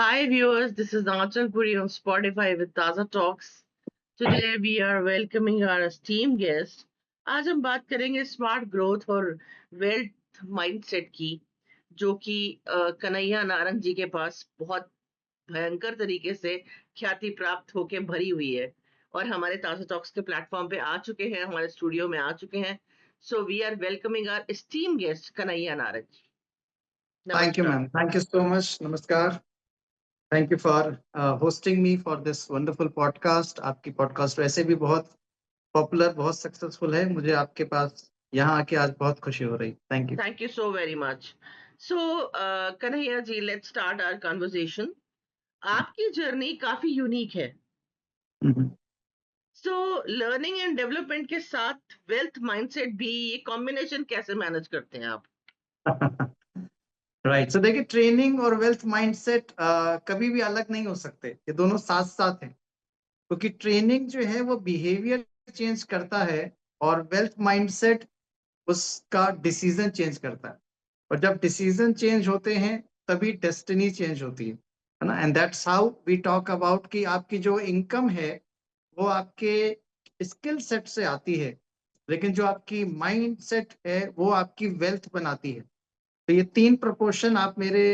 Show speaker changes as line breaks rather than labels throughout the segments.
Hi viewers, this is Nachal Puri on Spotify with Taza Talks. Today we are welcoming our esteemed guest. आज हम बात करेंगे smart growth और wealth mindset की, जो कि कन्हैया नारंग जी के पास बहुत भयंकर तरीके से ख्याति प्राप्त होके भरी हुई है और हमारे ताजा टॉक्स के प्लेटफॉर्म पे आ चुके हैं, हमारे स्टूडियो में आ चुके हैं. So we are welcoming our esteemed guest Kanhaiya Narang ji.
Thank you,
नमस्कार.
ma'am. Thank you so much. Namaskar. Thank you for hosting me for this wonderful podcast. आपकी podcast वैसे भी बहुत पॉपुलर, बहुत सक्सेसफुल है. मुझे आपके पास यहाँ आके आज बहुत खुशी हो रही. Thank you.
Thank you so very much. So, Kanhaiya ji, let's start our conversation. आपकी जर्नी काफी यूनिक है.
Mhm.
So, learning and development के साथ वेल्थ माइंडसेट भी, ये कॉम्बिनेशन कैसे मैनेज करते हैं आप?
राइट. सो देखिए, ट्रेनिंग और वेल्थ माइंडसेट कभी भी अलग नहीं हो सकते. ये दोनों साथ साथ हैं, क्योंकि ट्रेनिंग जो है वो बिहेवियर चेंज करता है और वेल्थ माइंडसेट उसका डिसीजन चेंज करता है. और जब डिसीजन चेंज होते हैं तभी डेस्टिनी चेंज होती है ना. And that's how we talk about कि आपकी जो इनकम है वो आपके स्किल सेट से आती है, लेकिन जो आपकी माइंड सेट है वो आपकी वेल्थ बनाती है. तो ये 3 प्रोपोर्शन आप मेरे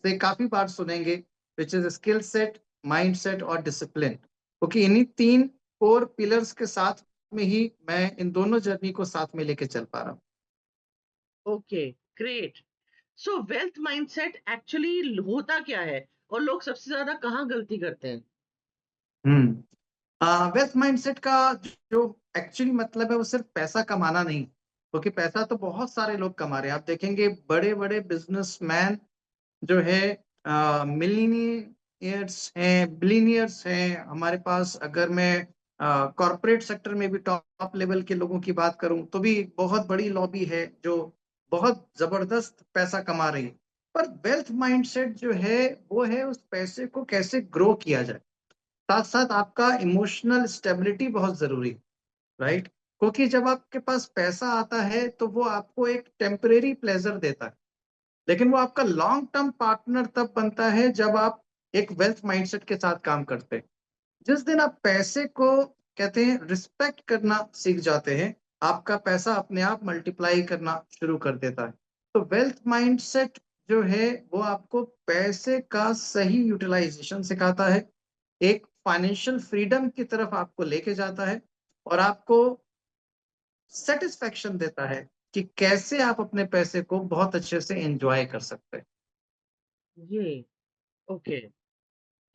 से काफी बार सुनेंगे, which is skill set, mind set और डिसिप्लिन, क्योंकि इन्हीं 3 कोर पिलर्स के साथ में ही मैं इन दोनों जर्नी को साथ में लेके चल पा रहा हूँ.
Okay, great. सो वेल्थ माइंडसेट एक्चुअली होता क्या है और लोग सबसे ज्यादा कहाँ गलती करते हैं?
वेल्थ माइंडसेट का जो एक्चुअली मतलब है वो सिर्फ पैसा कमाना नहीं, क्योंकि पैसा तो बहुत सारे लोग कमा रहे हैं. आप देखेंगे बड़े बड़े बिजनेसमैन जो है मिलीनियर्स हैं, बिलीनियर्स हैं हमारे पास. अगर मैं कॉरपोरेट सेक्टर में भी टॉप लेवल के लोगों की बात करूं तो भी बहुत बड़ी लॉबी है जो बहुत जबरदस्त पैसा कमा रही है. पर वेल्थ माइंडसेट जो है वो है उस पैसे को कैसे ग्रो किया जाए. साथ साथ आपका इमोशनल स्टेबिलिटी बहुत जरूरी है. राइट. क्योंकि जब आपके पास पैसा आता है तो वो आपको एक टेम्परेरी प्लेजर देता है, लेकिन वो आपका लॉन्ग टर्म पार्टनर तब बनता है जब आप एक वेल्थ माइंडसेट के साथ काम करते हैं. जिस दिन आप पैसे को कहते हैं रिस्पेक्ट करना सीख जाते हैं, आपका पैसा अपने आप मल्टीप्लाई करना शुरू कर देता है. तो वेल्थ माइंडसेट जो है वो आपको पैसे का सही यूटिलाइजेशन सिखाता है, एक फाइनेंशियल फ्रीडम की तरफ आपको लेके जाता है और आपको सेटिस्फेक्शन देता है कि कैसे आप अपने पैसे को बहुत अच्छे से एंजॉय कर सकते हैं.
जी, ओके.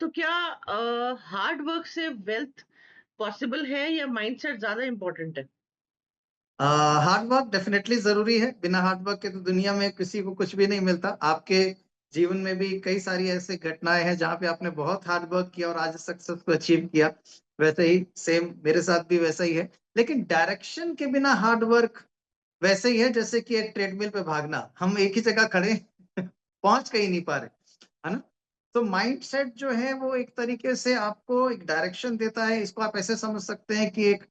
तो क्या हार्ड वर्क से वेल्थ पॉसिबल है या माइंडसेट ज्यादा इंपॉर्टेंट है?
हार्ड वर्क डेफिनेटली जरूरी है. बिना हार्ड वर्क के तो दुनिया में किसी को कुछ भी नहीं मिलता. आपके जीवन में भी कई सारी ऐसी घटनाएं हैं जहां पे आपने बहुत हार्ड वर्क किया और आज सक्सेस को अचीव किया. वैसे ही सेम मेरे साथ भी वैसा ही है. लेकिन डायरेक्शन के बिना हार्ड वर्क वैसे ही है जैसे कि एक ट्रेडमिल पे भागना. हम एक ही जगह खड़े पहुंच कहीं नहीं पा रहे, है ना. तो माइंडसेट जो है वो एक तरीके से आपको एक डायरेक्शन देता है. इसको आप ऐसे समझ सकते हैं कि एक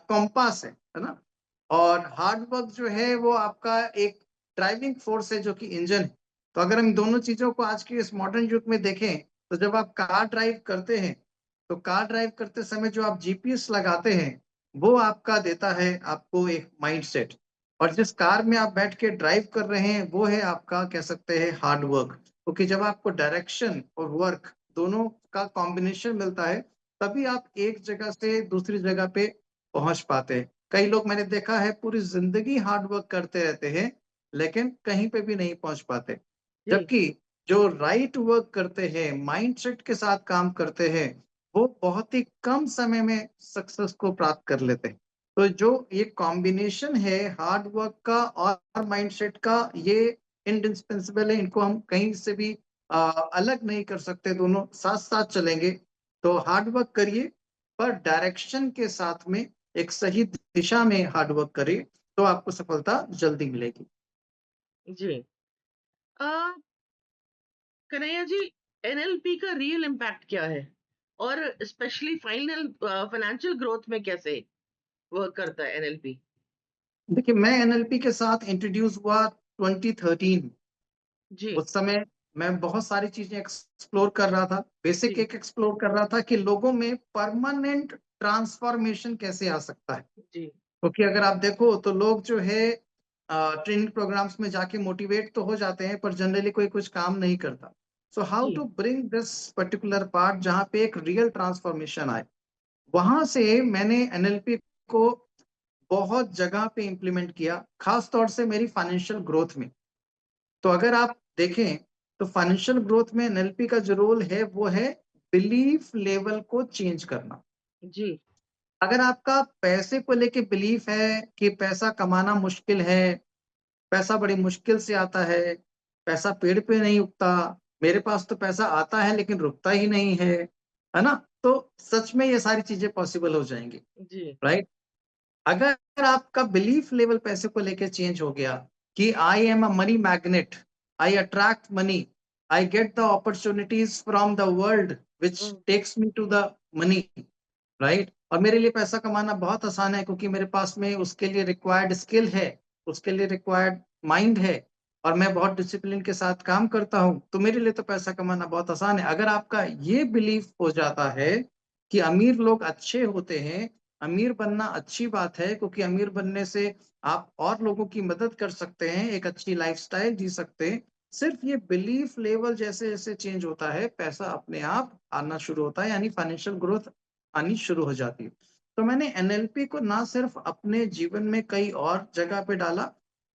कॉम्पास है ना. और हार्ड वर्क जो है वो आपका एक ड्राइविंग फोर्स है जो कि इंजन है. तो अगर हम दोनों चीजों को आज के इस मॉडर्न युग में देखें तो जब आप कार ड्राइव करते हैं तो कार ड्राइव करते समय जो आप जीपीएस लगाते हैं वो आपका देता है आपको एक माइंडसेट. और जिस कार में आप बैठ के ड्राइव कर रहे हैं वो है आपका कह सकते हैं हार्ड वर्क, क्योंकि जब आपको डायरेक्शन और वर्क दोनों का कॉम्बिनेशन मिलता है तभी आप एक जगह से दूसरी जगह पे पहुंच पाते हैं. कई लोग मैंने देखा है पूरी जिंदगी हार्ड वर्क करते रहते हैं लेकिन कहीं पे भी नहीं पहुंच पाते.
जी,
जबकि जो राइट वर्क करते हैं, माइंडसेट के साथ काम करते हैं, वो बहुत ही कम समय में सक्सेस को प्राप्त कर लेते हैं. तो जो ये कॉम्बिनेशन है हार्ड वर्क का और माइंडसेट का, ये इंडिस्पेंसिबल है. इनको हम कहीं से भी अलग नहीं कर सकते. दोनों साथ साथ चलेंगे. तो हार्ड वर्क करिए पर डायरेक्शन के साथ में एक सही दिशा में हार्ड वर्क करिए तो आपको सफलता जल्दी मिलेगी.
जी. अ, कन्हैया जी, एनएलपी का रियल इम्पैक्ट क्या है और स्पेशली फाइनेंशियल ग्रोथ में कैसे वर्क करता है एनएलपी?
देखिए, मैं एनएलपी के साथ इंट्रोड्यूस हुआ 2013.
जी.
उस समय मैं बहुत सारी चीजें एक्सप्लोर कर रहा था। बेसिक
जी,
एक एक्सप्लोर कर रहा था कि लोगों में परमानेंट ट्रांसफॉर्मेशन कैसे आ सकता है।
जी,
क्योंकि अगर आप देखो तो लोग जो है ट्रेनिंग प्रोग्राम्स में जाके मोटिवेट तो हो जाते हैं पर जनरली कोई कुछ काम नहीं करता। So how
ji,
to bring this particular part जहाँ पे एक रियल ट्रांसफॉर्मेशन आए। वहां से मैंने एनएलपी को बहुत जगह पे इम्प्लीमेंट किया, खास तौर से मेरी फाइनेंशियल ग्रोथ में। तो अगर आप देखें तो फाइनेंशियल ग्रोथ में एनएलपी का जो रोल है वो है बिलीफ लेवल को चेंज करना।
जी,
अगर आपका पैसे को लेके बिलीफ है कि पैसा कमाना मुश्किल है, पैसा बड़ी मुश्किल से आता है, पैसा पेड़ पे नहीं उगता, मेरे पास तो पैसा आता है लेकिन रुकता ही नहीं है ना? तो सच में ये सारी चीज़ें पॉसिबल हो जाएँगी,
जी,
राइट? अगर आपका बिलीफ लेवल पैसे को लेके चेंज हो गया कि I am a money magnet, I attract money, I get the opportunities from the world which
hmm,
takes me to the money, right? और मेरे लिए पैसा कमाना बहुत आसान है क्योंकि मेरे पास में उसके लिए रिक्वायर्ड स्किल है, उसके लिए रिक्वायर्ड माइंड है और मैं बहुत डिसिप्लिन के साथ काम करता हूँ, तो मेरे लिए तो पैसा कमाना बहुत आसान है। अगर आपका ये बिलीफ हो जाता है कि अमीर लोग अच्छे होते हैं, अमीर बनना अच्छी बात है क्योंकि अमीर बनने से आप और लोगों की मदद कर सकते हैं, एक अच्छी लाइफ़स्टाइल जी सकते हैं। सिर्फ ये बिलीफ लेवल जैसे-जैसे चेंज होता है, पैसा अपने आप आना शुरू होता है, यानी फाइनेंशियल ग्रोथ आनी शुरू हो जाती है। तो मैंने एनएलपी को ना सिर्फ अपने जीवन में कई और जगह पे डाला,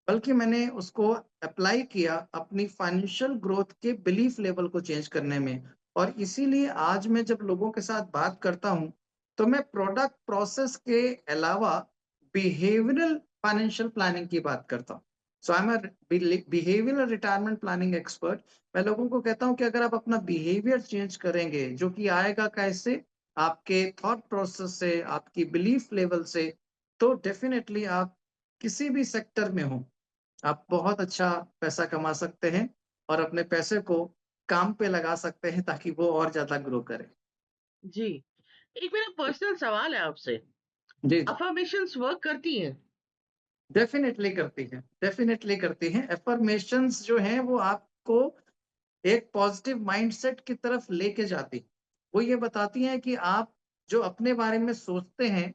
बल्कि मैंने उसको अप्लाई किया अपनी फाइनेंशियल ग्रोथ के बिलीफ लेवल को चेंज करने में। और इसीलिए आज मैं जब लोगों के साथ बात करता हूँ, तो मैं प्रोडक्ट प्रोसेस के अलावा बिहेवियरल फाइनेंशियल प्लानिंग की बात करता हूँ। So I am a behavioural retirement planning expert. मैं लोगों को कहता हूँ कि अगर आप अपना बिहेवियर चेंज करेंगे, जो कि आएगा कैसे? आपके थॉट प्रोसेस से, आपकी बिलीफ लेवल से, तो डेफ़िनेटली आप किसी भी सेक्टर में हो, आप बहुत अच्छा पैसा कमा सकते हैं और अपने पैसे को काम पे लगा सकते हैं ताकि वो और ज़्यादा ग्रो करे।
जी। एक मेरा पर्सनल सवाल है आपसे,
जी, जी।
अफ़र्मेशंस वर्क करती हैं?
डेफ़िनेटली करती हैं। अफ़र्मेशंस जो हैं वो आपको एक पॉज़िटिव माइंडसेट की तरफ लेके जाती हैं। वो ये बताती हैं कि आप जो अपने बारे में सोचते हैं,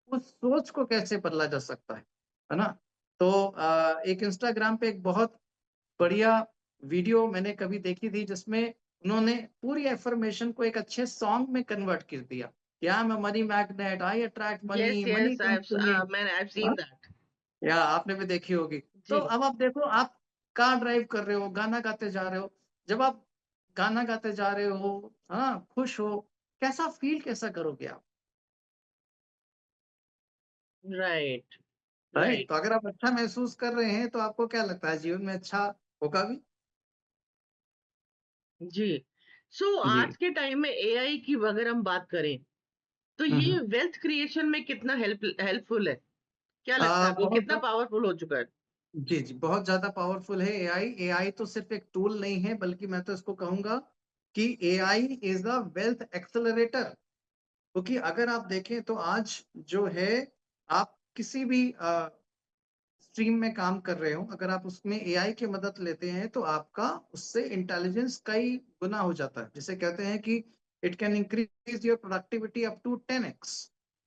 उस सोच को कैसे बदला जा सकता है ना? तो एक इंस्टाग्राम पे एक बहुत बढ़िया वीडियो मैंने कभी देखी थी जिसमें उन्होंने पूरी अफ़र्मेशन को एक अच्छे सॉन्ग में कन्वर्ट कर दिया। कि I am a money magnet, I attract
yes,
money, money
yes,
comes to me.
I've
हाँ,
seen that.
या आपने भी देखी होगी। तो
जी,
अब आप देखो आप कार ड्राइव कर रहे हो, गाना गाते जा रहे हो। जब आप गाना गाते जा रहे हो, हाँ, खुश हो, कैसा फ़ील कैसा करोगे आप?
Right,
right?
राइट,
तो अगर आप अच्छा महसूस कर रहे हैं तो आपको क्या लगता है जीवन में अच्छा होगा भी?
जी। सो
जी।
आज के टाइम में एआई की अगर हम बात करें, तो
हुँ,
ये
हुँ।
वेल्थ क्रिएशन में कितना हेल्पफुल है? क्या लगता है आपको
बहुत
कितना पावरफुल हो चुका है?
जी, जी, बहुत ज़्यादा पावरफुल है एआई। एआई तो सिर्फ़ एक टूल नहीं है बल्कि मैं तो इसको कहूँगा कि AI is a wealth accelerator. क्योंकि अगर आप देखें तो आज जो है आप किसी भी स्ट्रीम में काम कर रहे हो, अगर आप उसमें एआई की मदद लेते हैं तो आपका उससे इंटेलिजेंस कई गुना हो जाता है। जिसे कहते हैं कि it can increase your productivity up to 10x।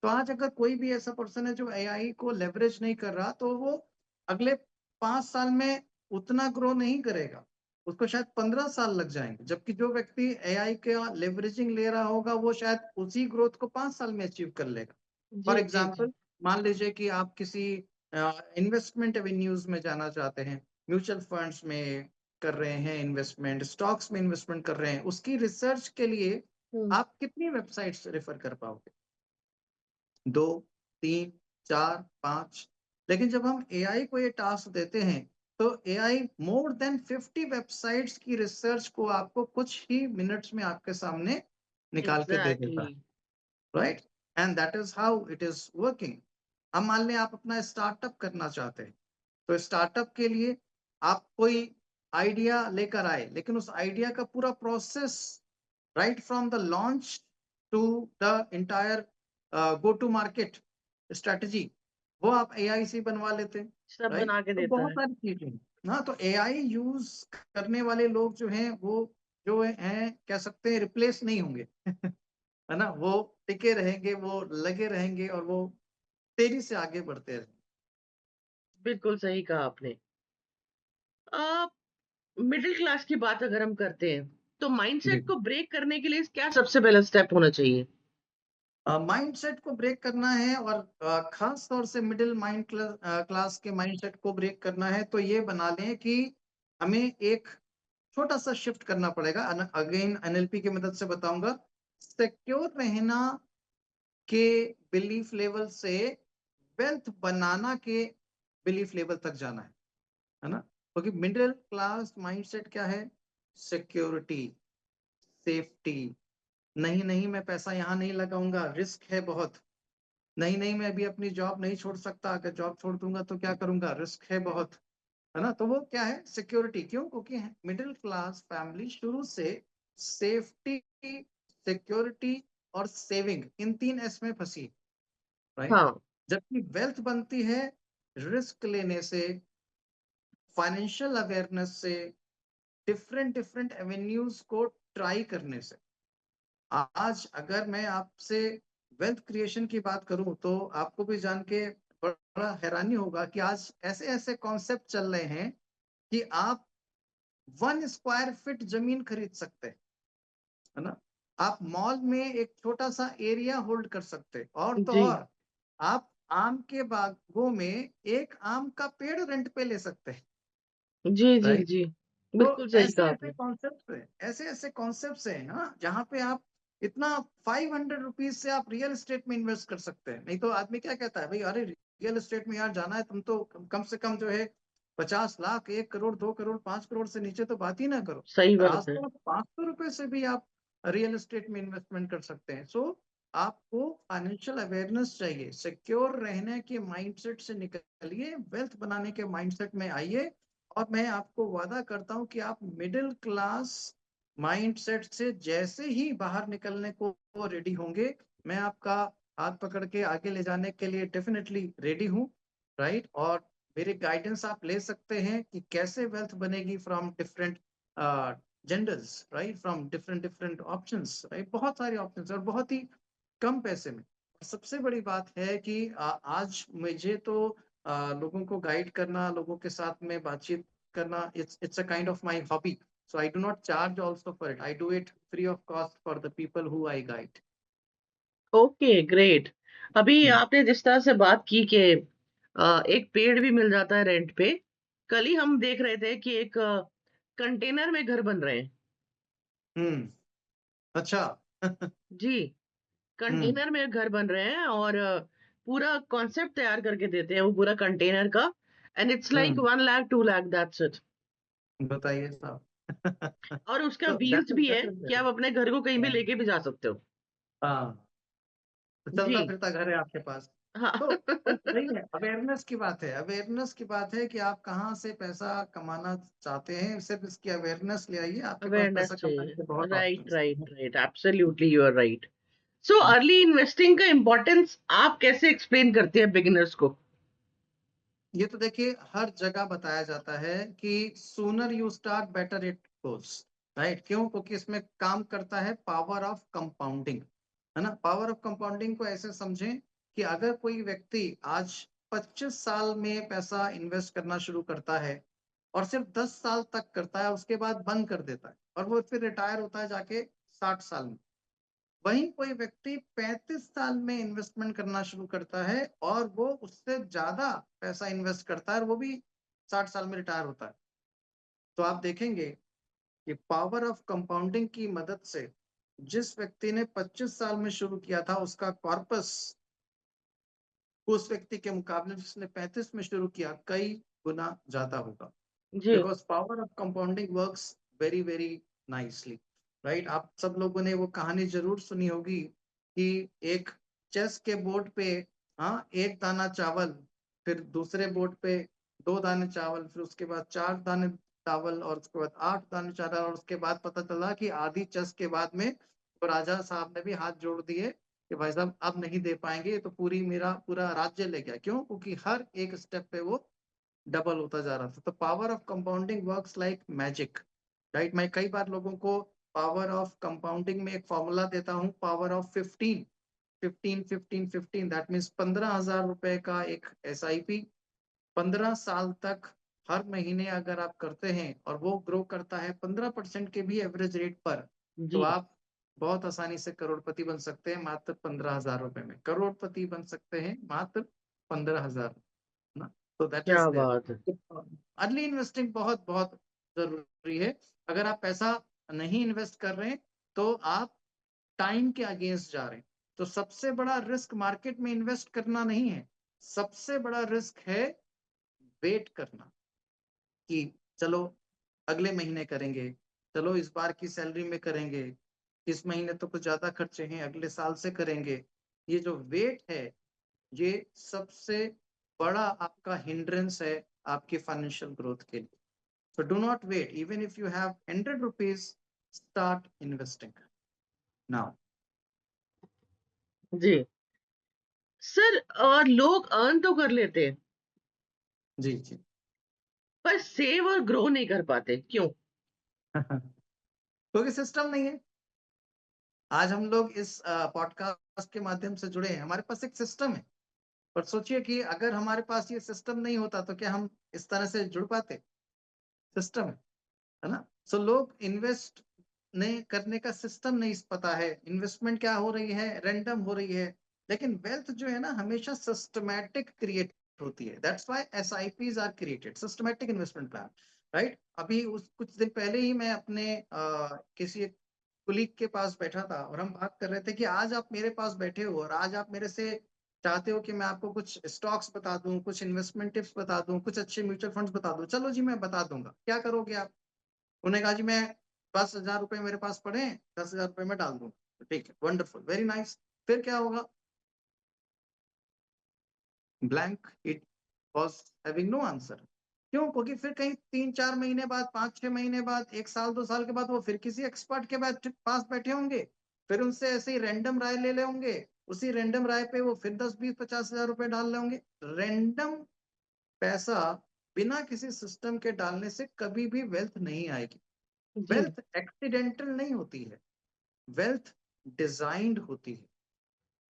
तो आज अगर कोई भी ऐसा पर्सन है जो एआई को लेवरेज नहीं कर रहा, तो वो अगले 5 साल में उतना ग्रो नहीं करेगा। उसको शायद 15 साल लग जाएँगे। जबकि जो व्यक्ति एआई का लेवरेजिंग ले रहा होगा, वो शायद उसी ग्रोथ को 5 साल में अचीव कर लेगा।
जी,
फॉर
जी, जी।
एग्ज़ाम्पल मान लीजिए कि आप किसी इन्वेस्टमेंट एवेन्यूज़ में जाना चाहते हैं, म्यूचुअल फंड्स में कर रहे हैं इन्वेस्टमेंट, स्टॉक्स में इन्वेस्टमेंट कर रहे हैं, उसकी रिसर्च के लिए
हुँ,
आप कितनी वेबसाइट्स रेफ़र कर पाओगे? 2, 3, 4, 5। लेकिन जब हम एआई को ये टास्क देते हैं, तो एआई मोर देन 50 वेबसाइट्स की रिसर्च को आपको कुछ ही मिनट्स में आपके सामने निकाल के दे देता
एग्ज़ैक्टली।
है। Right? And that is how it is working. अब मान लें आप अपना स्टार्टअप करना चाहते हैं, तो स्टार्टअप के लिए आप कोई आइडिया लेकर आए, लेकिन उस आइडिया का पूरा process right from the launch to the entire go to market strategy वो आप एआई से बनवा लेते हैं,
सब
राइट?
बना के
तो
देता
बहुत
है।
सारी चीज़ें हैं। ना तो एआई यूज करने वाले लोग जो हैं वो जो हैं कह सकते हैं रिप्लेस नहीं होंगे है ना, वो टिके रहेंगे, वो लगे रहेंगे और वो तेजी से आगे बढ़ते रहेंगे।
बिल्कुल सही कहा आपने। अ, मिडिल क्लास की बात अगर हम करते हैं, तो
जी।
माइंडसेट को ब्रेक करने के लिए क्या सबसे पहला स्टेप होना चाहिए?
माइंडसेट को ब्रेक करना है और खास तौर से मिडिल क्लास के माइंडसेट को ब्रेक करना है तो ये बना लें कि हमें एक छोटा सा शिफ्ट करना पड़ेगा। अगेन एनएलपी की मदद से बताऊंगा। सिक्योर रहना के बिलीफ लेवल से वेल्थ बनाना के बिलीफ लेवल तक जाना है ना? क्योंकि मिडिल क्लास माइंडसेट क्या है? सिक्योरिटी, सेफ्टी, नहीं नहीं मैं पैसा यहाँ नहीं लगाऊंगा, रिस्क है बहुत, नहीं नहीं मैं अभी अपनी जॉब नहीं छोड़ सकता, अगर जॉब छोड़ दूंगा तो क्या करूंगा, रिस्क है बहुत, है ना? तो वो क्या है? सिक्योरिटी। क्यों? क्योंकि मिडिल क्लास फैमिली शुरू से सेफ्टी, सिक्योरिटी और सेविंग इन 3 एस में फंसी, राइट?
हाँ,
जबकि वेल्थ बनती है रिस्क लेने से, फाइनेंशियल अवेयरनेस से, डिफरेंट डिफरेंट एवेन्यूज को ट्राई करने से। आज अगर मैं आपसे वेल्थ क्रिएशन की बात करूं तो आपको भी जान के बड़ा हैरानी होगा कि आज ऐसे ऐसे कॉन्सेप्ट चल रहे हैं कि आप 1 स्क्वायर फीट जमीन खरीद सकते हैं, है ना? आप मॉल में एक छोटा सा एरिया होल्ड कर सकते हैं, और तो
जी।
और आप आम के बागों में एक आम का पेड़ रेंट पे ले सकते हैं,
जी, जी,
राइट?
जी।
तो
बिल्कुल सही
ऐसे
कहा
ऐसे
आपने।
कॉन्सेप्ट है, ऐसे ऐसे कॉन्सेप्ट है हाँ, जहाँ पे आप इतना 500 रुपीज से आप रियल एस्टेट में इन्वेस्ट कर सकते हैं। नहीं तो आदमी क्या कहता है, भाई अरे रियल एस्टेट में यार जाना है तुम तो कम से कम जो है 50 लाख, 1 करोड़, 2 करोड़, 5 करोड़ से नीचे तो बात ही ना करो।
सही
और आज
बात है।
तो 500 रुपए से भी आप रियल एस्टेट में इन्वेस्टमेंट कर सकते हैं। सो आपको फाइनेंशियल अवेयरनेस चाहिए, सिक्योर रहने के माइंडसेट से निकलिए, वेल्थ बनाने के माइंडसेट में आइए। और मैं आपको वादा करता हूं कि आप मिडिल क्लास माइंडसेट से जैसे ही बाहर निकलने को रेडी होंगे, मैं आपका हाथ पकड़ के आगे ले जाने के लिए डेफिनेटली रेडी हूँ, राइट? और मेरे गाइडेंस आप ले सकते हैं कि कैसे वेल्थ बनेगी from different genders, right? From different different options, right? बहुत सारे ऑप्शंस और बहुत ही कम पैसे में। सबसे बड़ी बात है कि आज मुझे तो लोगों को गाइड करना, लोगों के साथ में बातचीत करना, it's a kind of my hobby. So I do not charge also for it. I do it free of cost for the people who I guide.
Okay, great. अभी
हम्म।
आपने जिस तरह से बात की कि एक पेड़ भी मिल जाता है रेंट पे। कल ही हम देख रहे थे कि एक कंटेनर में घर बन रहे हैं।
हम्म। अच्छा।
जी,
हम्म।
कंटेनर में घर बन रहे हैं और पूरा कॉन्सेप्ट तैयार करके देते हैं वो पूरा कंटेनर का। And it's like
hmm.
1 lakh 2 lakh that's it.
बताइए साहब।
और उसका
तो
व्हील्स भी है कि आप
दैट
अपने घर को कहीं भी लेके भी जा सकते हो।
हाँ, तो
जी,
चलता फिरता घर है आपके पास।
हाँ।
तो सही है, अवेयरनेस की बात है, अवेयरनेस की बात है कि आप कहाँ से पैसा कमाना चाहते हैं, सिर्फ इसकी अवेयरनेस ले आइए, आपके पास
अवेयरनेस
पैसा कमाने के
चाहिए।
बहुत
राइट,
ऑप्शंस
राइट,
हैं।
Right, absolutely you are right. So early investing का इम्पोर्टेंस आप कैसे एक्सप्लेन करते हैं बिगिनर्स को?
ये तो देखिए हर जगह बताया जाता है कि sooner you start better it goes, right? क्यों? क्योंकि इसमें काम करता है पावर ऑफ कंपाउंडिंग, है ना? पावर ऑफ कंपाउंडिंग को ऐसे समझें कि अगर कोई व्यक्ति आज 25 साल में पैसा इन्वेस्ट करना शुरू करता है और सिर्फ 10 साल तक करता है, उसके बाद बंद कर देता है और वो फिर रिटायर होता है जाके 60 साल में। वहीं कोई व्यक्ति 35 साल में इन्वेस्टमेंट करना शुरू करता है और वो उससे ज्यादा पैसा इन्वेस्ट करता है और वो भी 60 साल में रिटायर होता है। तो आप देखेंगे कि पावर ऑफ कंपाउंडिंग की मदद से जिस व्यक्ति ने 25 साल में शुरू किया था उसका कॉर्पस उस व्यक्ति के मुकाबले जिसने 35 में शुरू किया कई गुना ज्यादा होगा।
जी,
because power of compounding works very very nicely, right? आप सब लोगों ने वो कहानी जरूर सुनी होगी कि एक चेस के बोर्ड पे, हाँ, एक दाना चावल, फिर दूसरे बोर्ड पे 2 दाने चावल, फिर उसके बाद 4 दाने चावल, और उसके बाद 8 दाने चावल, और उसके बाद पता चला कि आधी चेस के बाद में तो राजा साहब ने भी हाथ जोड़ दिए कि भाई साहब अब नहीं दे पाएंगे, ये तो पूरी मेरा पूरा राज्य ले गया। क्यों? क्योंकि हर एक स्टेप पे वो डबल होता जा रहा था। तो power of compounding works like magic, right. मैं कई बार लोगों को पावर ऑफ कंपाउंडिंग में एक फॉर्मूला देता हूँ, पावर ऑफ 15, 15 दैट मीन्स 15,000 रुपए का एक SIP 15 साल तक हर महीने अगर आप करते हैं और वो ग्रो करता है 15% के भी एवरेज रेट पर, तो
जी।
आप बहुत आसानी से करोड़पति बन सकते हैं मात्र 15,000 रुपए में। करोड़पति बन सकते हैं मात्र 15,000 ना। तो दैट इज
क्या
देयर।
बात है।
अर्ली इन्वेस्टिंग बहुत बहुत जरूरी है। अगर आप पैसा नहीं इन्वेस्ट कर रहे हैं तो आप टाइम के अगेंस्ट जा रहे हैं। तो सबसे बड़ा रिस्क मार्केट में इन्वेस्ट करना नहीं है, सबसे बड़ा रिस्क है वेट करना कि चलो अगले महीने करेंगे, चलो इस बार की सैलरी में करेंगे, इस महीने तो कुछ ज्यादा खर्चे हैं अगले साल से करेंगे। ये जो वेट है, ये सबसे बड़ा आपका हिंड्रेंस है आपकी फाइनेंशियल ग्रोथ के लिए। So do not wait, even if you have 100 rupees, start investing now.
जी सर, और लोग अर्न तो कर लेते हैं
जी जी।
पर सेव और ग्रो नहीं कर पाते, क्यों?
क्योंकि सिस्टम नहीं है। आज हम लोग इस पॉडकास्ट के माध्यम से जुड़े हैं, हमारे पास एक सिस्टम है। पर सोचिए कि अगर हमारे पास ये सिस्टम नहीं होता तो क्या हम इस तरह से जुड़ पाते? सिस्टम है ना। सो लोग इन्वेस्ट नहीं करने का सिस्टम नहीं पता है, इन्वेस्टमेंट क्या हो रही है, रैंडम हो रही है। लेकिन वेल्थ जो है ना हमेशा सिस्टमैटिक क्रिएट होती है। That's why SIPs are created, systematic investment plan, right. अभी उस कुछ दिन पहले ही मैं अपने किसी कुलीग के पास बैठा था और हम बात कर रहे थे कि आज आप मेरे पास बैठे हो और आज आप मेरे से चाहते हो कि मैं आपको कुछ स्टॉक्स बता दूं, कुछ इन्वेस्टमेंट टिप्स बता दूं, कुछ अच्छे म्यूचुअल फंड्स बता दूं। चलो जी मैं बता दूंगा, क्या करोगे आप? उन्होंने कहा जी मैं 10,000 रुपए मेरे पास पड़े हैं, 10,000 रुपए में डाल दूं। तो ठीक है, वंडरफुल, वेरी नाइस। फिर क्या होगा? Blank, it was having no answer. क्यों? क्योंकि फिर कहीं 3-4 महीने बाद, 5-6 महीने बाद, 1 साल 2 साल के बाद वो फिर किसी एक्सपर्ट के पास बैठे होंगे, फिर उनसे ऐसे ही रैंडम राय ले ले होंगे, उसी रैंडम राय पे वो फिर 10-20-50,000 रुपए डाल ले होंगे। रैंडम पैसा बिना किसी सिस्टम के डालने से कभी भी वेल्थ नहीं आएगी।
जी।
वेल्थ एक्सीडेंटल नहीं होती है, वेल्थ डिजाइंड होती है।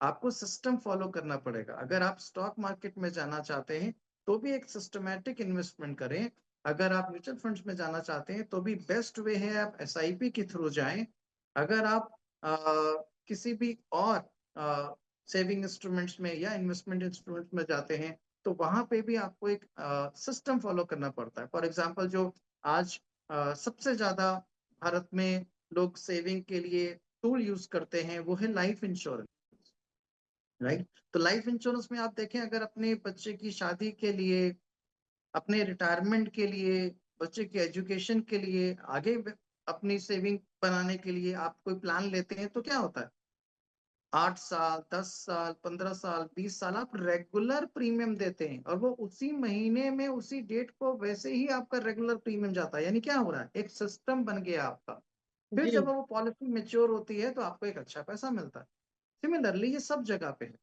आपको सिस्टम फॉलो करना पड़ेगा। अगर आप स्टॉक मार्केट में जाना चाहते हैं तो भी एक सिस्टमैटिक इन्वेस्टमेंट करें। अगर आप म्यूचुअल फंड्स में जाना चाहते हैं तो भी बेस्ट वे है आप SIP के थ्रू जाएं। अगर आप किसी भी और सेविंग इंस्ट्रूमेंट्स में या इन्वेस्टमेंट इंस्ट्रूमेंट्स में जाते हैं तो वहां पे भी आपको एक सिस्टम फॉलो करना पड़ता है। फॉर एग्जाम्पल जो आज सबसे ज्यादा भारत में लोग सेविंग के लिए टूल यूज करते हैं वो है लाइफ इंश्योरेंस, राइट। तो लाइफ इंश्योरेंस में आप देखें, अगर अपने बच्चे की शादी के लिए, अपने रिटायरमेंट के लिए, बच्चे की एजुकेशन के लिए, आगे अपनी सेविंग बनाने के लिए आप कोई प्लान लेते हैं तो क्या होता है? 8 साल, 10 साल, 15 साल, 20 साल आप रेगुलर प्रीमियम देते हैं और वो उसी महीने में उसी डेट को वैसे ही आपका रेगुलर प्रीमियम जाता है। यानी क्या हो रहा है? एक सिस्टम बन गया आपका। फिर
जी।
जब वो पॉलिसी मेच्योर होती है तो आपको एक अच्छा पैसा मिलता है। सिमिलरली ये सब जगह पे है।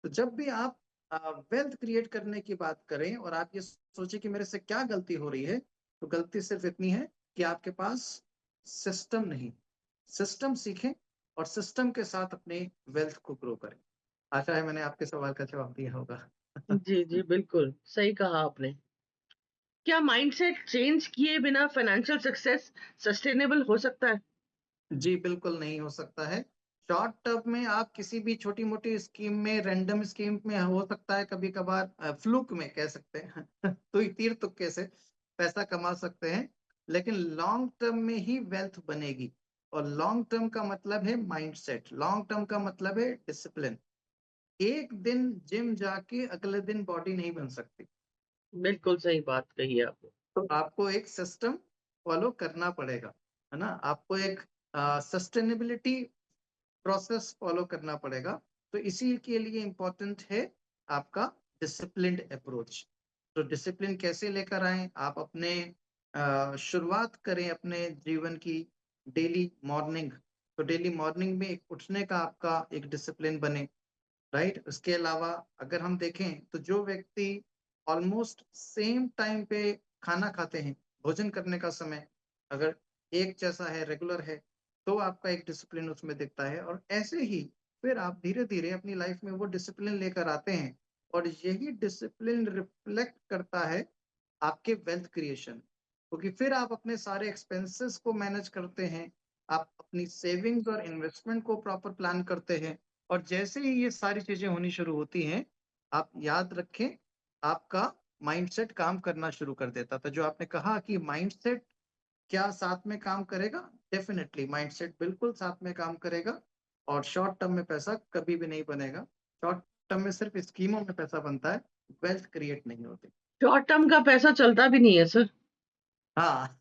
तो जब भी आप वेल्थ क्रिएट करने की बात करें और आप ये सोचे कि मेरे से क्या गलती हो रही है, तो गलती सिर्फ इतनी है कि आपके पास सिस्टम नहीं। सिस्टम सीखें और सिस्टम के साथ अपने वेल्थ को ग्रो करें। आशा है मैंने आपके सवाल का जवाब दिया होगा।
जी जी, बिल्कुल सही कहा आपने। क्या माइंडसेट चेंज किए बिना फाइनेंशियल सक्सेस सस्टेनेबल हो सकता है?
जी बिल्कुल नहीं हो सकता है। शॉर्ट टर्म में आप किसी भी छोटी मोटी स्कीम में, रैंडम स्कीम में हो सकता है, कभी कभार फ्लूक में कह सकते हैं तो तीर तुक्के से पैसा कमा सकते हैं। लेकिन लॉन्ग टर्म में ही वेल्थ बनेगी। और लॉन्ग टर्म का मतलब है माइंडसेट, लॉन्ग टर्म का मतलब है डिसिप्लिन। एक दिन जिम जाके अगले दिन बॉडी नहीं बन सकती।
बिल्कुल सही बात कही है आपने।
तो आपको एक सिस्टम फॉलो करना पड़ेगा, है ना। आपको एक सस्टेनेबिलिटी प्रोसेस फॉलो करना पड़ेगा। तो इसी के लिए इंपॉर्टेंट है आपका डिसिप्लिन्ड अप्रोच। तो डिसिप्लिन कैसे लेकर आए? आप अपने शुरुआत करें अपने जीवन की डेली मॉर्निंग। तो डेली मॉर्निंग में एक उठने का आपका एक डिसिप्लिन बने, राइट। उसके अलावा अगर हम देखें तो जो व्यक्ति ऑलमोस्ट सेम टाइम पे खाना खाते हैं, भोजन करने का समय अगर एक जैसा है, रेगुलर है, तो आपका एक डिसिप्लिन उसमें दिखता है और ऐसे ही फिर आप धीरे-धीरे अपनी लाइफ में वो डिसिप्लिन लेकर आते हैं और यही डिसिप्लिन रिफ्लेक्ट करता है आपके वेल्थ क्रिएशन, क्योंकि फिर आप अपने सारे एक्सपेंसेस को मैनेज करते हैं, आप अपनी सेविंग्स और इन्वेस्टमेंट को प्रॉपर प्लान करते हैं और जैसे ही ये सारी चीजें होनी शुरू होती हैं, आप याद रखें, आपका माइंडसेट काम करना शुरू कर देता था। जो आपने कहा कि माइंडसेट क्या साथ में काम करेगा? डेफिनिटली माइंडसेट बिल्कुल साथ में काम करेगा और शॉर्ट टर्म में पैसा कभी भी नहीं बनेगा। शॉर्ट टर्म में सिर्फ स्कीमों में पैसा बनता है, वेल्थ क्रिएट नहीं होती।
शॉर्ट टर्म का पैसा चलता भी नहीं है सर,
हाँ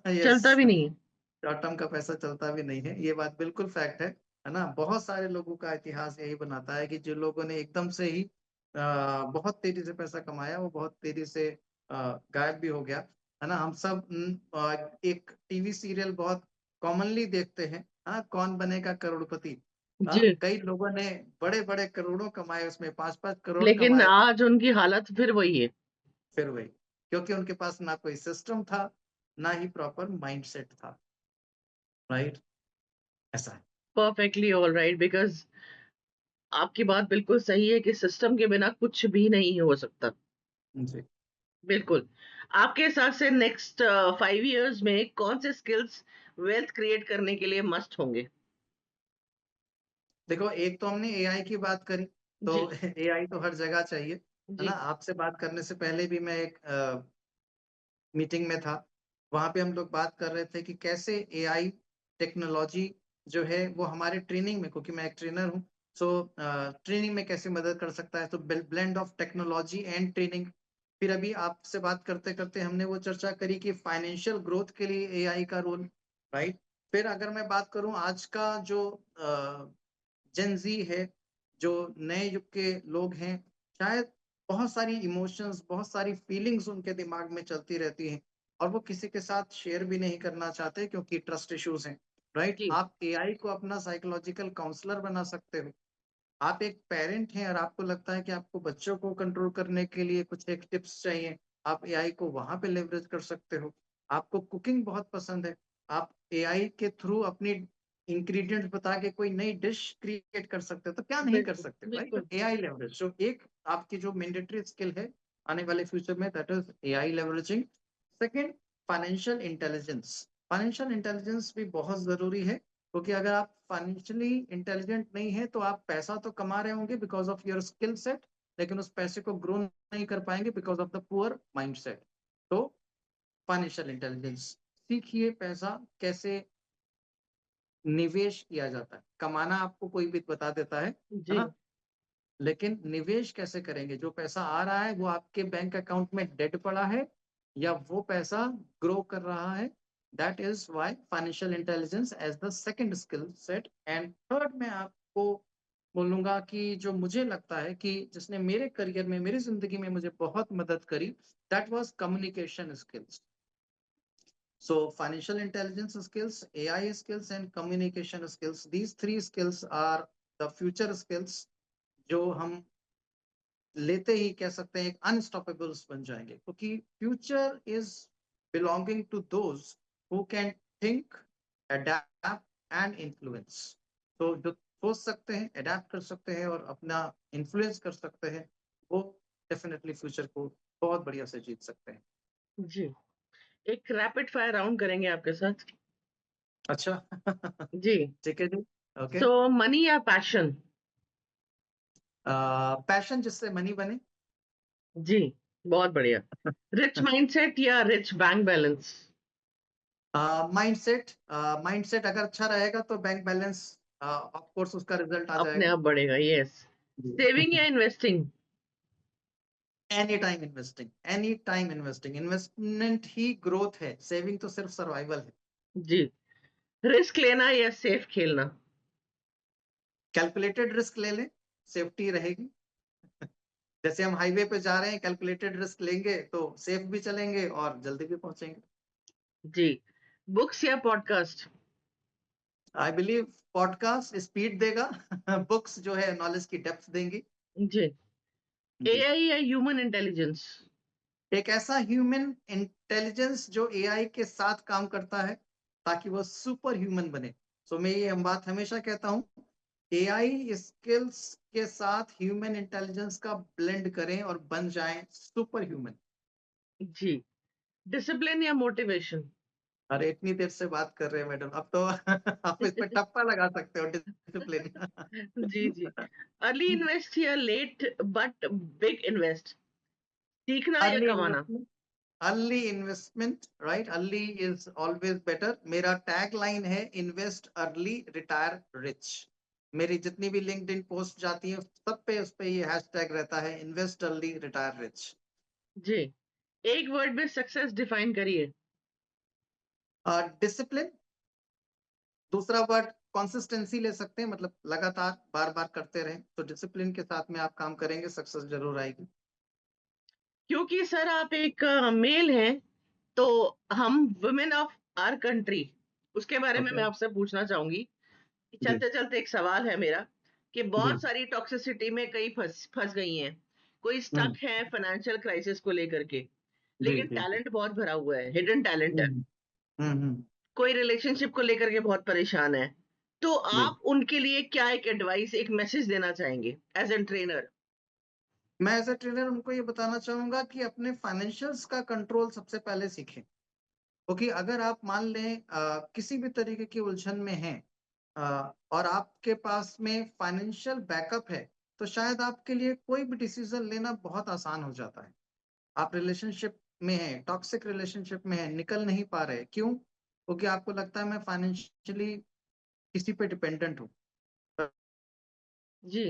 यस,
चलता भी नहीं है।
शॉर्ट टर्म का पैसा चलता भी नहीं है, ये बात बिल्कुल फैक्ट है ना? बहुत सारे लोगों का इतिहास यही बनाता है कि जो लोगों ने एकदम से ही बहुत तेजी से पैसा कमाया, वो बहुत तेजी से गायब भी हो गया, है ना? हम सब एक टीवी सीरियल बहुत कॉमनली देखते हैं, हाँ, कौन बनेगा करोड़पति। हाँ,
जी,
कई लोगों ने बड़े-बड़े करोड़ों कमाए, उसमें 5-5 करोड़
लेकिन
कमाए,
आज उनकी हालत फिर वही है।
फिर वही, क्योंकि उनके पास ना कोई सिस्टम था, ना ही प्रॉपर माइंडसेट था, राइट? ऐसा है।
परफेक्टली ऑल राइट, बिकॉज़ आपकी बात बिल्कुल सही है कि सिस्टम के बिना कुछ भी नहीं हो सकता।
जी।
बिल्कुल। आपके हिसाब से नेक्स्ट 5 इयर्स में कौन से स्किल्स वेल्थ क्रिएट करने के लिए मस्ट होंगे?
देखो, एक तो हमने एआई की बात करी, तो
जी,
एआई तो हर जगह चाहिए, है ना?
जी,
आपसे बात करने से पहले भी मैं एक मीटिंग में था, वहाँ पे हम लोग बात कर रहे थे कि कैसे एआई टेक्नोलॉजी जो है वो हमारे ट्रेनिंग में, क्योंकि मैं एक ट्रेनर हूँ, सो ट्रेनिंग में कैसे मदद कर सकता है, तो blend of technology and training. फिर अभी आपसे बात करते-करते हमने वो चर्चा करी कि फाइनेंशियल ग्रोथ के लिए एआई का रोल, राइट? फिर अगर मैं बात करूँ आज का जो जेन ज़ी है, जो नए युग के लोग हैं, शायद बहुत सारी इमोशंस, बहुत सारी फीलिंग्स उनके दिमाग में चलती रहती हैं और वो किसी के साथ शेयर भी नहीं करना चाहते क्योंकि ट्रस्ट इश्यूज़ हैं, राइट?
जी,
आप एआई को अपना साइकोलॉजिकल काउंसलर बना सकते हो। आप एक पेरेंट हैं और आपको लगता है कि आपको बच्चों को कंट्रोल करने के लिए कुछ एक टिप्स चाहिए, आप एआई को वहाँ पे लेवरेज कर सकते हो। आपको कुकिंग बहुत पसंद है, आप एआई के थ्रू अपनी इंग्रीडिएंट्स बता के कोई नई डिश क्रिएट कर सकते हो, तो क्या नहीं कर
बिल्कुल,
सकते हो, राइट? तो
बिल्कुल।
एआई लेवरेज जो एक आपकी जो मैंडेटरी स्किल है आने वाले फ्यूचर में, that is AI leveraging. Second, financial intelligence. Financial intelligence भी बहुत ज़रूरी है क्योंकि अगर आप फाइनेंशियली इंटेलिजेंट नहीं है तो आप पैसा तो कमा रहे होंगे because of your skill set, लेकिन उस पैसे को ग्रो नहीं कर पाएंगे because of the poor mindset. तो फाइनेंशियल इंटेलिजेंस सीखिए, पैसा कैसे निवेश किया जाता है। कमाना आपको कोई भी बता देता है
जी,
ना? लेकिन निवेश कैसे करेंगे? जो पैसा आ रहा है वो आपके बैंक अकाउंट में डेड पड़ा है या वो पैसा ग्रो कर रहा है? That is why financial intelligence as the second skill set. And third मैं आपको बोलूँगा कि जो मुझे लगता है कि जिसने मेरे करियर में, मेरी ज़िंदगी में मुझे बहुत मदद करी, that was communication skills. So financial intelligence skills, AI skills and communication skills, these three skills are the future skills जो हम लेते ही कह सकते हैं एक अनस्टॉपेबल्स बन जाएंगे, क्योंकि future is belonging to those who can think, adapt and influence. तो जो सोच सकते हैं, अडेप्ट कर सकते हैं और अपना इन्फ्लुएंस कर सकते हैं, वो डेफिनेटली फ्यूचर को बहुत बढ़िया से जीत सकते हैं।
जी। एक रैपिड फायर राउंड करेंगे आपके साथ।
अच्छा
जी।
ठीक है जी, ओके।
सो मनी या पैशन?
पैशन जिससे मनी बने।
जी, बहुत बढ़िया। रिच माइंडसेट या rich bank balance?
Mindset, mindset अगर अच्छा रहेगा तो बैंक बैलेंस ऑफ कोर्स उसका रिजल्ट आ
अपने
जाएगा।
आप बढ़ेगा, यस।
जी।
सेविंग या investing?
Any time investing, any time investing, investment ही ग्रोथ है, सेविंग तो सिर्फ सर्वाइवल है।
जी। रिस्क लेना या सेफ खेलना?
कैलकुलेटेड रिस्क ले लें, सेफ्टी रहेगी। जैसे हम हाईवे पे जा रहे हैं, कैलकुलेटेड रिस्क लेंगे तो सेफ भी चलेंगे और जल्दी भी पहुंचेंगे।
जी। बुक्स या podcast?
I believe podcast speed देगा बुक्स जो है नॉलेज की डेप्थ देंगी।
जी।
जी।
एआई या ह्यूमन इंटेलिजेंस?
एक ऐसा ह्यूमन इंटेलिजेंस जो एआई के साथ काम करता है ताकि वो सुपर ह्यूमन बने। सो मैं ये बात हमेशा कहता हूँ, एआई स्किल्स के साथ ह्यूमन इंटेलिजेंस का ब्लेंड करें और बन जाएं सुपर ह्यूमन।
जी। डिसिप्लिन या मोटिवेशन?
अरे इतनी देर से बात कर रहे हैं मैडम, अब तो आप इस पे टप्पा लगा सकते हो, डिसिप्लिन।
जी, जी। अर्ली इन्वेस्ट या लेट बट बिग इन्वेस्ट? सीखना या
अर्ली
कमाना?
Investment, early investment, right? Early is always better. मेरा टैग लाइन है, इन्वेस्ट अर्ली रिटायर रिच। मेरी जितनी भी लिंक्डइन पोस्ट जाती है सब पे उस पे ये हैशटैग रहता है, इन्वेस्ट अर्ली रिटायर रिच।
जी। एक वर्ड में सक्सेस डिफाइन करिए।
डिसिप्लिन। दूसरा वर्ड कंसिस्टेंसी ले सकते हैं, मतलब लगातार बार बार करते रहें। तो डिसिप्लिन के साथ में आप काम करेंगे, सक्सेस जरूर आएगी।
क्योंकि सर आप एक मेल हैं, तो हम वुमेन ऑफ आवर कंट्री, उसके बारे में
ओके।
मैं आपसे पूछना चाहूंगी।
जी
चलते चलते एक सवाल है मेरा कि
जी।
बहुत सारी टॉक्सिसिटी में कई फंस फंस गई हैं। कोई
हम्म।
स्टक है फाइनेंशियल क्राइसिस को लेकर के,
जी
लेकिन
जी जी।
टैलेंट बहुत भरा हुआ है, हिडन टैलेंट है।
हम्म हम्म।
कोई रिलेशनशिप को लेकर के बहुत परेशान है, तो
जी।
आप उनके लिए क्या एक एडवाइस, एक मैसेज देना चाहेंगे एज एन ट्रेनर?
मैं एज ए ट्रेनर उनको ये बताना चाहूंगा कि अपने फाइनेंशियल्स का कंट्रोल सबसे पहले सीखें। क्योंकि अगर आप मान लें किसी भी तरीके की उलझन में हैं, और आपके पास में फाइनेंशियल बैकअप है, तो शायद आपके लिए कोई भी डिसीजन लेना बहुत आसान हो जाता है। आप रिलेशनशिप में हैं, टॉक्सिक रिलेशनशिप में हैं, निकल नहीं पा रहे, क्यों? क्योंकि आपको लगता है मैं फाइनेंशियली किसी पे डिपेंडेंट हूँ।
जी।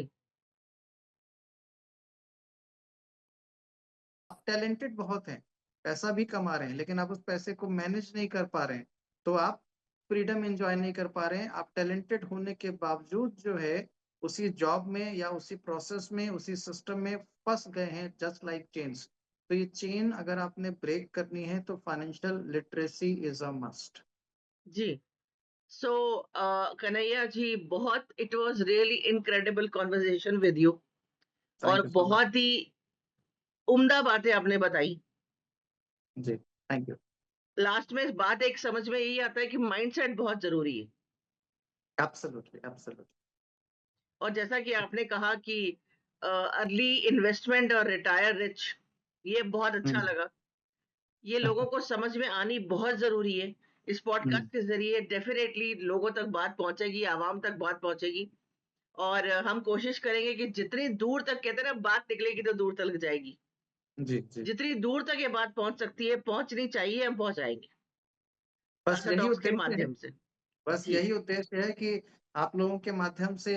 आप टैलेंटेड बहुत हैं, पैसा भी कमा रहे हैं, लेकिन आप उस पैसे को मैनेज नहीं कर पा रहे हैं, तो आप फ्रीडम एंजॉय नहीं कर पा रहे हैं। आप टैलेंटेड होने के बावजूद जो है उसी जॉब में या उसी प्रोसेस में, उसी सिस्टम में फंस गए हैं, जस्ट लाइक चेन्स। तो ये चेन अगर आपने ब्रेक करनी है तो financial literacy is a must.
जी। सो कन्हैया जी, बहुत it was really incredible conversation with you,
thank
और
यू सो मच।
बहुत ही उम्दा बातें आपने बताई।
जी थैंक यू।
लास्ट में इस बात एक समझ में यही आता है कि माइंडसेट बहुत जरूरी है।
Absolutely absolutely.
और जैसा कि आपने कहा कि अर्ली इन्वेस्टमेंट और रिटायर रिच, ये बहुत अच्छा
हम्म
लगा। ये लोगों को समझ में आनी बहुत जरूरी है। इस
हम्म।
पॉडकास्ट के जरिए डेफिनेटली लोगों तक बात पहुंचेगी, आवाम तक बात पहुंचेगी। और हम कोशिश करेंगे कि जितनी दूर तक, कहते हैं ना, बात निकलेगी तो दूर तक जाएगी।
जी जी।
जितनी दूर तक ये बात पहुंच सकती है, पहुंचनी चाहिए, हम पहुंचाएंगे
बस
टाटा
यही
टॉक्स के
उद्देश्य है।
माध्यम से।
बस
जी।
यही उद्देश्य है कि आप लोगों के माध्यम से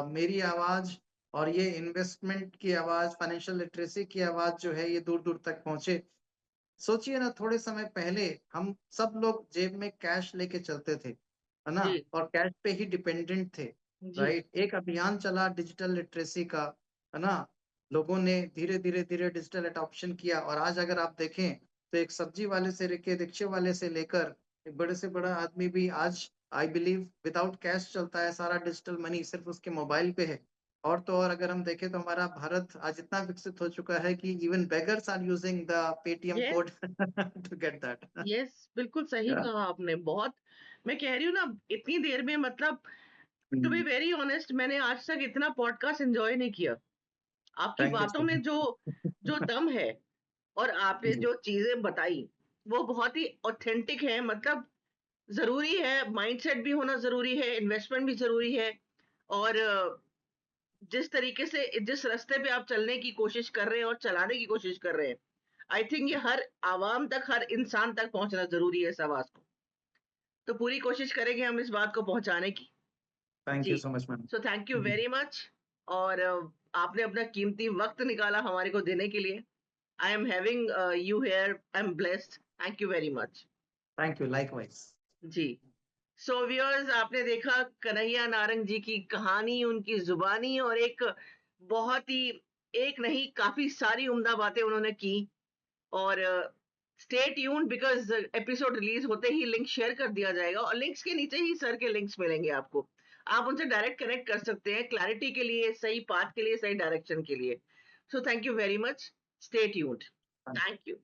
मेरी आवाज और ये इन्वेस्टमेंट की आवाज, फाइनेंशियल लिटरेसी की आवाज जो है ये दूर दूर तक पहुंचे। सोचिए ना, थोड़े समय पहले हम सब लोग जेब में कैश लेके चलते थे, है ना?
जी।
और कैश पे ही डिपेंडेंट थे।
जी।
राइट, एक अभियान चला डिजिटल लिटरेसी का, है ना? लोगों ने धीरे धीरे धीरे डिजिटल अडॉप्शन किया, और आज अगर आप देखें तो एक सब्जी वाले से लेके, रिक्शे वाले से लेकर एक बड़े से बड़ा आदमी भी आज, आई बिलीव, विदाउट कैश चलता है। सारा डिजिटल मनी सिर्फ उसके मोबाइल पे है। और तो और अगर हम देखें तो हमारा भारत आज इतना विकसित हो चुका है कि even beggars are using the Paytm
yes.
Code to get that.
Yes, बिल्कुल सही कहा आपने। बहुत, मैं कह रही हूँ ना, इतनी देर में, मतलब टू बी वेरी ऑनेस्ट, मैंने आज तक इतना पॉडकास्ट एंजॉय नहीं किया। आपकी
थैंक यू
बातों
सो
में जो जो
मच।
दम है, और आपने
जी
जो चीजें बताई, वो बहुत ही ऑथेंटिक है। मतलब जरूरी है, माइंडसेट भी होना जरूरी है, इन्वेस्टमेंट भी जरूरी है। और जिस तरीके से, जिस रास्ते पे आप चलने की कोशिश कर रहे हैं और चलाने की कोशिश कर रहे हैं, आई थिंक ये हर आवाम तक, हर इंसान तक पहुंचना जरूरी है, इस आवाज को। तो पूरी कोशिश करेंगे हम इस बात को पहुंचाने की।
थैंक
जी।
You so much ma'am.
So thank you very much. और आपने अपना कीमती वक्त निकाला हमारे को देने के लिए। I am having you here, I am blessed. Thank you very much.
Thank you likewise.
जी। सो व्यूअर्स, आपने देखा कन्हैया नारंग जी की कहानी, उनकी जुबानी, और एक बहुत ही, एक नहीं, काफी सारी उम्दा बातें उन्होंने की। और stay tuned, because episode release होते ही लिंक शेयर कर दिया जाएगा, और लिंक्स के नीचे ही सर के लिंक्स मिलेंगे आपको। आप उनसे डायरेक्ट कनेक्ट कर सकते हैं, क्लैरिटी के लिए, सही पाथ के लिए, सही डायरेक्शन के लिए। सो thank you very much. Stay tuned. Thank you.